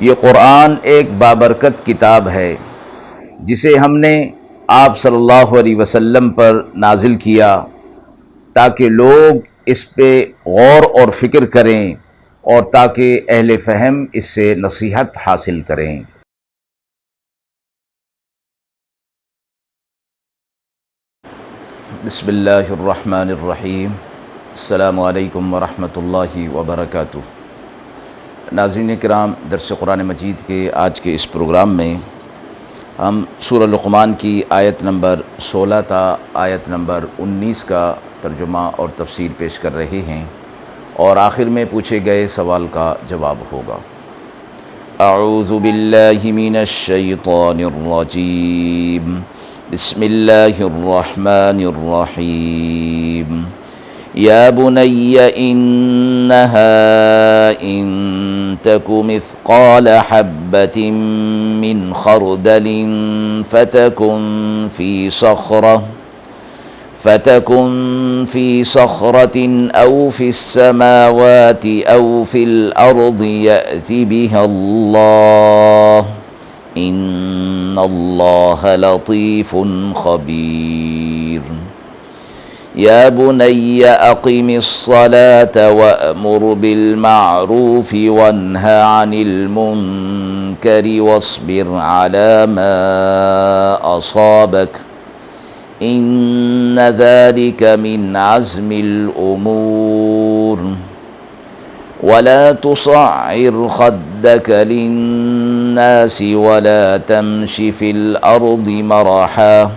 یہ قرآن ایک بابرکت کتاب ہے جسے ہم نے آپ صلی اللہ علیہ وسلم پر نازل کیا تاکہ لوگ اس پہ غور اور فکر کریں اور تاکہ اہل فہم اس سے نصیحت حاصل کریں۔ بسم اللہ الرحمن الرحیم۔ السلام علیکم ورحمۃ اللہ وبرکاتہ۔ ناظرین کرام، درس قرآن مجید کے آج کے اس پروگرام میں ہم سورہ لقمان کی آیت نمبر 16 تا آیت نمبر 19 کا ترجمہ اور تفسیر پیش کر رہے ہیں، اور آخر میں پوچھے گئے سوال کا جواب ہوگا۔ اعوذ باللہ من الشیطان الرجیم، بسم اللہ الرحمن الرحیم۔ یا بنی انہا ان تک مثقال حبۃ من خردل فتكن في صخرة أو في السماوات أو في الأرض يأت بها الله إن الله لطيف خبير۔ يا بني أقم الصلاة وأمر بالمعروف وانه عن المنكر واصبر على ما أصابك إن ذلك من عزم الأمور۔ ولا تصعر خدك للناس ولا تمش في الأرض مرحا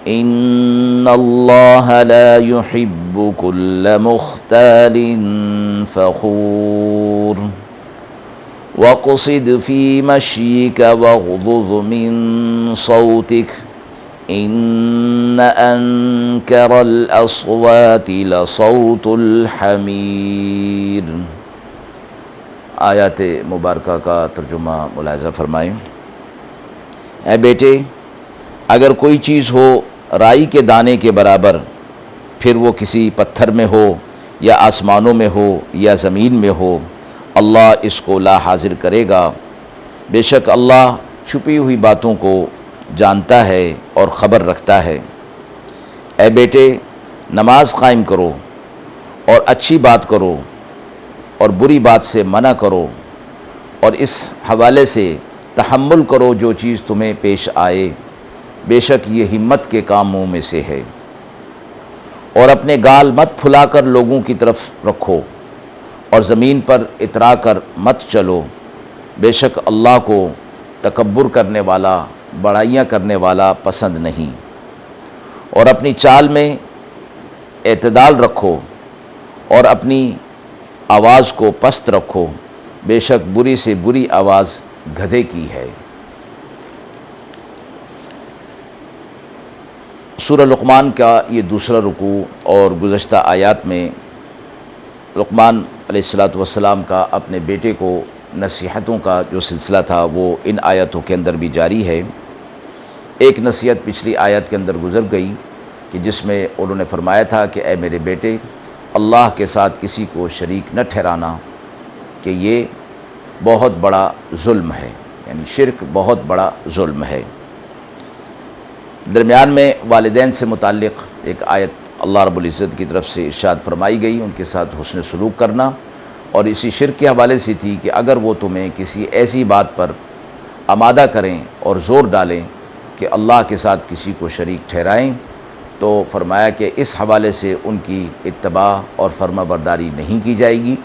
إن الله لا يحب كل مختال فخور۔ واقصد في مشيك واغضض من صوتك إن أنكر الأصوات لصوت الحمیر۔ آیات مبارکہ کا ترجمہ ملاحظہ فرمائیں۔ اے بیٹے، اگر کوئی چیز ہو رائی کے دانے کے برابر، پھر وہ کسی پتھر میں ہو یا آسمانوں میں ہو یا زمین میں ہو، اللہ اس کو لا حاضر کرے گا۔ بے شک اللہ چھپی ہوئی باتوں کو جانتا ہے اور خبر رکھتا ہے۔ اے بیٹے، نماز قائم کرو اور اچھی بات کرو اور بری بات سے منع کرو، اور اس حوالے سے تحمل کرو جو چیز تمہیں پیش آئے، بے شک یہ ہمت کے کاموں میں سے ہے۔ اور اپنے گال مت پھلا کر لوگوں کی طرف رکھو، اور زمین پر اترا کر مت چلو، بے شک اللہ کو تکبر کرنے والا، بڑائیاں کرنے والا پسند نہیں۔ اور اپنی چال میں اعتدال رکھو اور اپنی آواز کو پست رکھو، بے شک بری سے بری آواز گدھے کی ہے۔ سورہ لقمان کا یہ دوسرا رکوع، اور گزشتہ آیات میں لقمان علیہ السلام کا اپنے بیٹے کو نصیحتوں کا جو سلسلہ تھا وہ ان آیتوں کے اندر بھی جاری ہے۔ ایک نصیحت پچھلی آیت کے اندر گزر گئی کہ جس میں انہوں نے فرمایا تھا کہ اے میرے بیٹے، اللہ کے ساتھ کسی کو شریک نہ ٹھہرانا، کہ یہ بہت بڑا ظلم ہے، یعنی شرک بہت بڑا ظلم ہے۔ درمیان میں والدین سے متعلق ایک آیت اللہ رب العزت کی طرف سے ارشاد فرمائی گئی، ان کے ساتھ حسن سلوک کرنا، اور اسی شرک کے حوالے سے تھی کہ اگر وہ تمہیں کسی ایسی بات پر آمادہ کریں اور زور ڈالیں کہ اللہ کے ساتھ کسی کو شریک ٹھہرائیں، تو فرمایا کہ اس حوالے سے ان کی اتباع اور فرما برداری نہیں کی جائے گی،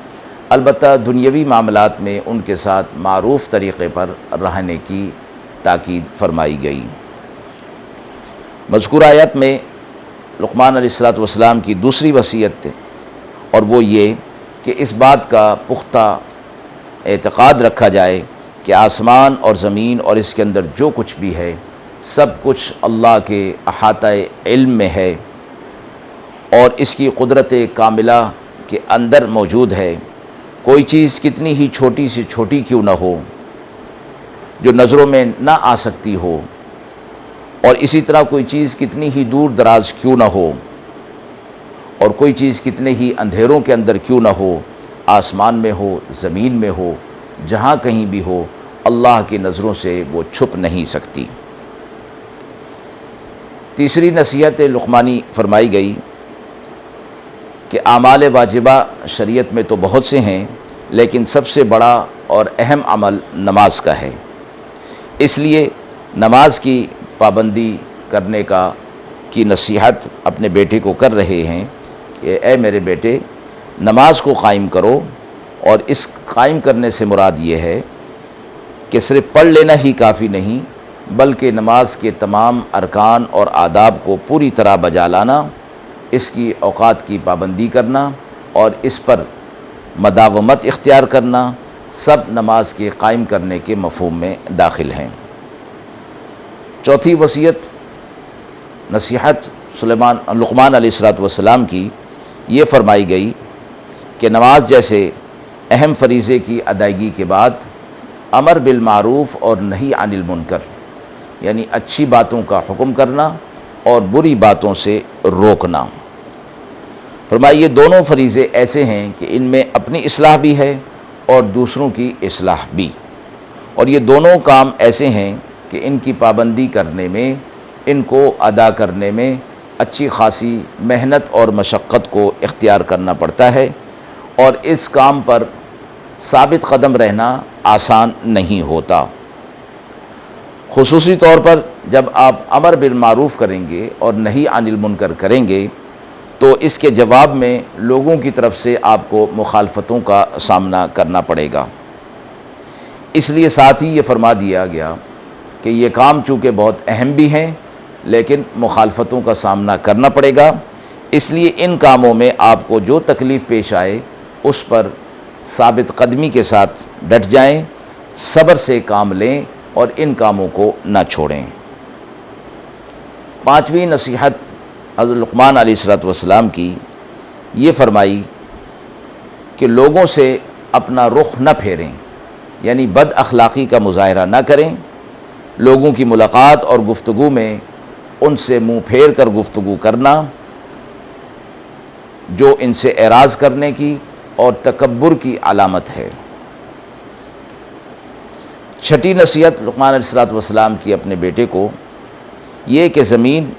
البتہ دنیاوی معاملات میں ان کے ساتھ معروف طریقے پر رہنے کی تاکید فرمائی گئی۔ مذکورہ آیت میں لقمان علیہ السلام کی دوسری وصیت ہے، اور وہ یہ کہ اس بات کا پختہ اعتقاد رکھا جائے کہ آسمان اور زمین اور اس کے اندر جو کچھ بھی ہے سب کچھ اللہ کے احاطہ علم میں ہے، اور اس کی قدرت کاملہ کے اندر موجود ہے۔ کوئی چیز کتنی ہی چھوٹی سے چھوٹی کیوں نہ ہو جو نظروں میں نہ آ سکتی ہو، اور اسی طرح کوئی چیز کتنی ہی دور دراز کیوں نہ ہو، اور کوئی چیز کتنے ہی اندھیروں کے اندر کیوں نہ ہو، آسمان میں ہو، زمین میں ہو، جہاں کہیں بھی ہو، اللہ کی نظروں سے وہ چھپ نہیں سکتی۔ تیسری نصیحت لقمانی فرمائی گئی کہ اعمال واجبہ شریعت میں تو بہت سے ہیں، لیکن سب سے بڑا اور اہم عمل نماز کا ہے۔ اس لیے نماز کی پابندی کرنے کی نصیحت اپنے بیٹے کو کر رہے ہیں کہ اے میرے بیٹے، نماز کو قائم کرو، اور اس قائم کرنے سے مراد یہ ہے کہ صرف پڑھ لینا ہی کافی نہیں، بلکہ نماز کے تمام ارکان اور آداب کو پوری طرح بجا لانا، اس کی اوقات کی پابندی کرنا اور اس پر مداومت اختیار کرنا، سب نماز کے قائم کرنے کے مفہوم میں داخل ہیں۔ چوتھی وصیت نصیحت لقمان علیہ السلام کی یہ فرمائی گئی کہ نماز جیسے اہم فریضے کی ادائیگی کے بعد امر بالمعروف اور نہی عن المنکر، یعنی اچھی باتوں کا حکم کرنا اور بری باتوں سے روکنا۔ فرمایا یہ دونوں فریضے ایسے ہیں کہ ان میں اپنی اصلاح بھی ہے اور دوسروں کی اصلاح بھی، اور یہ دونوں کام ایسے ہیں کہ ان کی پابندی کرنے میں، ان کو ادا کرنے میں اچھی خاصی محنت اور مشقت کو اختیار کرنا پڑتا ہے، اور اس کام پر ثابت قدم رہنا آسان نہیں ہوتا۔ خصوصی طور پر جب آپ امر بالمعروف کریں گے اور نہی عن المنکر کریں گے تو اس کے جواب میں لوگوں کی طرف سے آپ کو مخالفتوں کا سامنا کرنا پڑے گا۔ اس لیے ساتھ ہی یہ فرما دیا گیا کہ یہ کام چونکہ بہت اہم بھی ہیں لیکن مخالفتوں کا سامنا کرنا پڑے گا، اس لیے ان کاموں میں آپ کو جو تکلیف پیش آئے اس پر ثابت قدمی کے ساتھ ڈٹ جائیں، صبر سے کام لیں اور ان کاموں کو نہ چھوڑیں۔ پانچویں نصیحت حضرت لقمان علیہ السلام کی یہ فرمائی کہ لوگوں سے اپنا رخ نہ پھیریں، یعنی بد اخلاقی کا مظاہرہ نہ کریں، لوگوں کی ملاقات اور گفتگو میں ان سے منہ پھیر کر گفتگو کرنا جو ان سے اعراض کرنے کی اور تکبر کی علامت ہے۔ چھٹی نصیحت لقمان علیہ السلام کی اپنے بیٹے کو یہ کہ زمین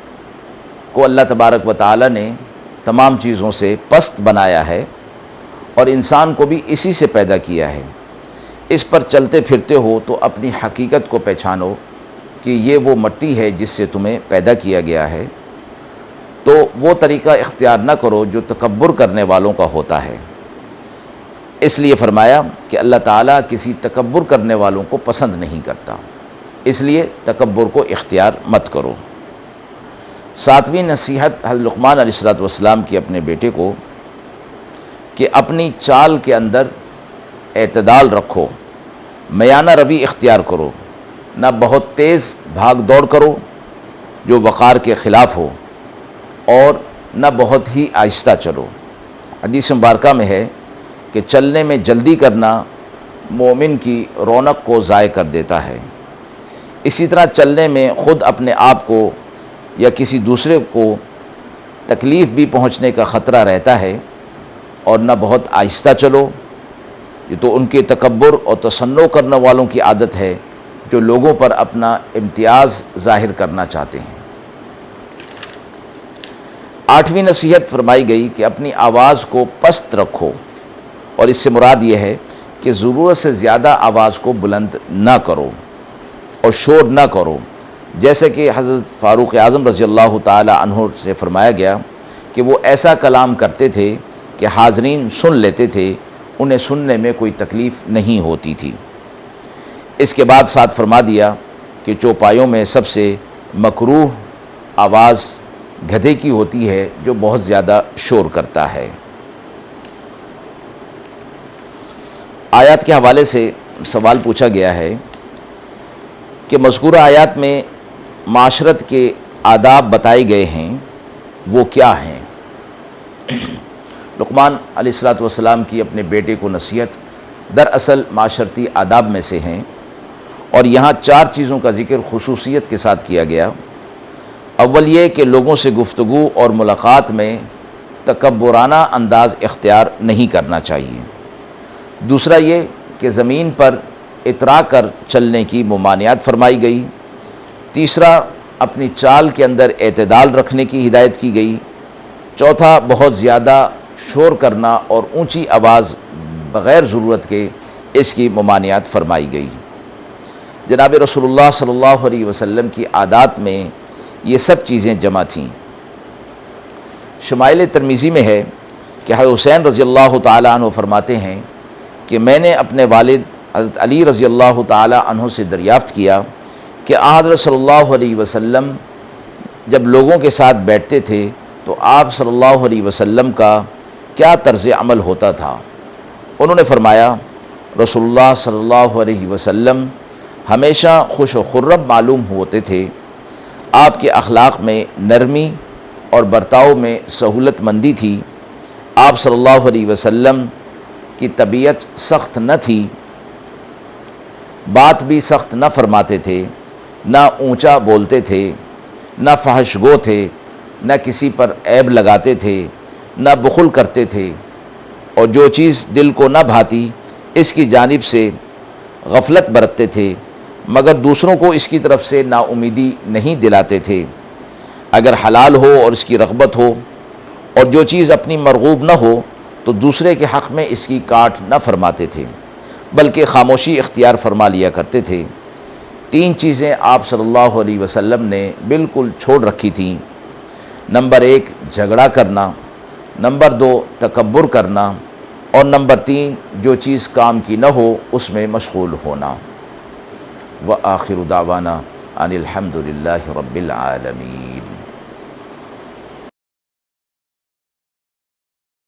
کو اللہ تبارک و تعالی نے تمام چیزوں سے پست بنایا ہے اور انسان کو بھی اسی سے پیدا کیا ہے۔ اس پر چلتے پھرتے ہو تو اپنی حقیقت کو پہچانو کہ یہ وہ مٹی ہے جس سے تمہیں پیدا کیا گیا ہے، تو وہ طریقہ اختیار نہ کرو جو تکبر کرنے والوں کا ہوتا ہے۔ اس لیے فرمایا کہ اللہ تعالیٰ کسی تکبر کرنے والوں کو پسند نہیں کرتا، اس لیے تکبر کو اختیار مت کرو۔ ساتویں نصیحت حضرت لقمان علیہ السلام کی اپنے بیٹے کو کہ اپنی چال کے اندر اعتدال رکھو، میانہ روی اختیار کرو، نہ بہت تیز بھاگ دوڑ کرو جو وقار کے خلاف ہو، اور نہ بہت ہی آہستہ چلو۔ حدیث مبارکہ میں ہے کہ چلنے میں جلدی کرنا مومن کی رونق کو ضائع کر دیتا ہے۔ اسی طرح چلنے میں خود اپنے آپ کو یا کسی دوسرے کو تکلیف بھی پہنچنے کا خطرہ رہتا ہے، اور نہ بہت آہستہ چلو، یہ تو ان کے تکبر اور تصنع کرنے والوں کی عادت ہے جو لوگوں پر اپنا امتیاز ظاہر کرنا چاہتے ہیں۔ آٹھویں نصیحت فرمائی گئی کہ اپنی آواز کو پست رکھو، اور اس سے مراد یہ ہے کہ ضرورت سے زیادہ آواز کو بلند نہ کرو اور شور نہ کرو، جیسے کہ حضرت فاروق اعظم رضی اللہ تعالی عنہ سے فرمایا گیا کہ وہ ایسا کلام کرتے تھے کہ حاضرین سن لیتے تھے، انہیں سننے میں کوئی تکلیف نہیں ہوتی تھی۔ اس کے بعد ساتھ فرما دیا کہ چوپایوں میں سب سے مکروہ آواز گدھے کی ہوتی ہے جو بہت زیادہ شور کرتا ہے۔ آیات کے حوالے سے سوال پوچھا گیا ہے کہ مذکورہ آیات میں معاشرت کے آداب بتائے گئے ہیں، وہ کیا ہیں؟ لقمان علیہ السلام کی اپنے بیٹے کو نصیحت دراصل معاشرتی آداب میں سے ہیں، اور یہاں 4 چیزوں کا ذکر خصوصیت کے ساتھ کیا گیا۔ اول یہ کہ لوگوں سے گفتگو اور ملاقات میں تکبرانہ انداز اختیار نہیں کرنا چاہیے۔ دوسرا یہ کہ زمین پر اترا کر چلنے کی ممانعت فرمائی گئی۔ تیسرا، اپنی چال کے اندر اعتدال رکھنے کی ہدایت کی گئی۔ چوتھا، بہت زیادہ شور کرنا اور اونچی آواز بغیر ضرورت کے اس کی ممانعت فرمائی گئی۔ جناب رسول اللہ صلی اللہ علیہ وسلم کی عادات میں یہ سب چیزیں جمع تھیں۔ شمائل ترمذی میں ہے کہ حضرت حسین رضی اللہ تعالیٰ عنہ فرماتے ہیں کہ میں نے اپنے والد حضرت علی رضی اللہ تعالیٰ عنہ سے دریافت کیا کہ حضرت صلی اللہ علیہ وسلم جب لوگوں کے ساتھ بیٹھتے تھے تو آپ صلی اللہ علیہ وسلم کا کیا طرز عمل ہوتا تھا؟ انہوں نے فرمایا، رسول اللہ صلی اللہ علیہ وسلم ہمیشہ خوش و خرم معلوم ہوتے تھے۔ آپ کے اخلاق میں نرمی اور برتاؤ میں سہولت مندی تھی۔ آپ صلی اللہ علیہ وسلم کی طبیعت سخت نہ تھی، بات بھی سخت نہ فرماتے تھے، نہ اونچا بولتے تھے، نہ فحش گو تھے، نہ کسی پر عیب لگاتے تھے، نہ بخل کرتے تھے، اور جو چیز دل کو نہ بھاتی اس کی جانب سے غفلت برتتے تھے، مگر دوسروں کو اس کی طرف سے نا امیدی نہیں دلاتے تھے۔ اگر حلال ہو اور اس کی رغبت ہو، اور جو چیز اپنی مرغوب نہ ہو تو دوسرے کے حق میں اس کی کاٹ نہ فرماتے تھے، بلکہ خاموشی اختیار فرما لیا کرتے تھے۔ تین چیزیں آپ صلی اللہ علیہ وسلم نے بالکل چھوڑ رکھی تھیں۔ نمبر 1 جھگڑا کرنا، نمبر 2 تکبر کرنا، اور نمبر 3 جو چیز کام کی نہ ہو اس میں مشغول ہونا۔ وآخر دعوانا ان الحمد للہ رب العالمین۔